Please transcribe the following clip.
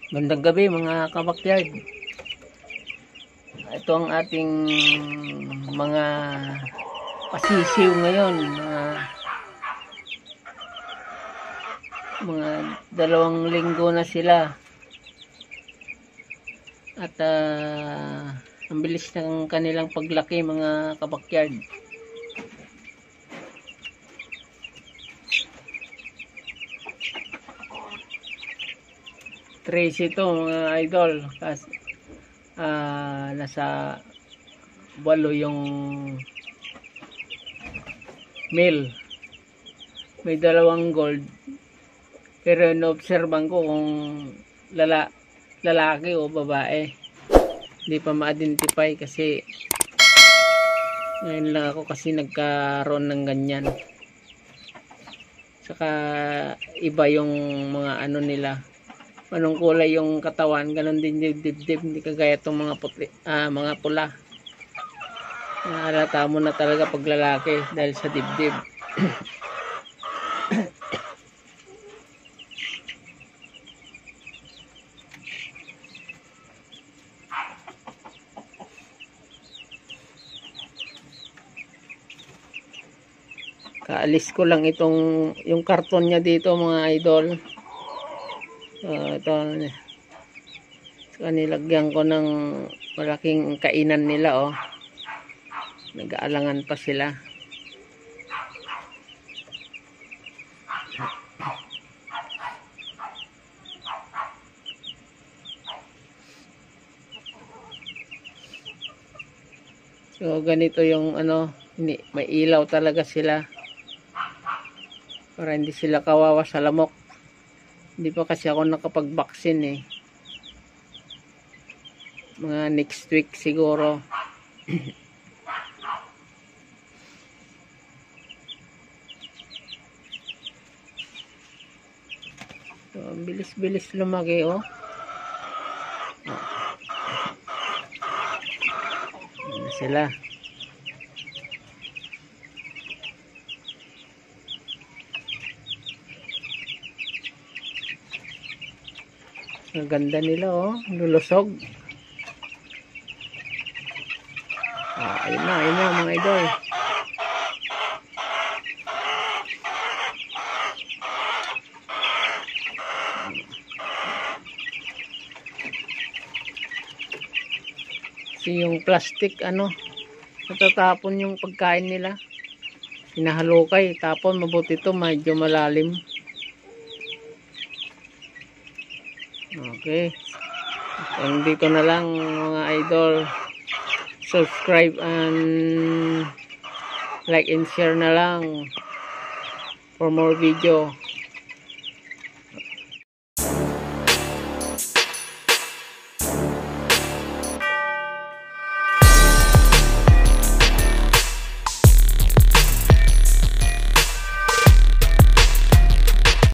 Gandang gabi mga kabakyard. Ito ang ating mga pasisiw ngayon. Mga 2 linggo na sila. At ang bilis ng kanilang paglaki mga kabakyard. Tracy ito mga idol, kasi nasa 8 yung male, may 2 gold, pero na-obserban ko kung lalaki o babae, hindi pa ma-identify kasi ngayon lang ako kasi nagkaroon ng ganyan. Saka iba yung mga ano nila, anong kulay yung katawan, ganun din yung dibdib, hindi kagaya itong mga puti, mga pula. Halata mo na talaga pag lalaki dahil sa dibdib. Kaalis ko lang itong yung karton niya dito mga idol. Ito nilagyan ko ng malaking kainan nila, oh. Nag-aalangan pa sila. So ganito yung ano, may ilaw talaga sila para hindi sila kawawa sa lamok. Hindi pa kasi ako nakapag-vaccine eh. Mga next week siguro. So, bilis-bilis lumaki, oh. Ano sila? Ang ganda nila, oh, lulusog. Ayun na mga idol. Kasi yung plastic, natatapon yung pagkain nila. Hinahalukay, tapon, mabuti ito, medyo malalim. Okay. And dito na lang mga idol. Subscribe and like and share na lang for more video.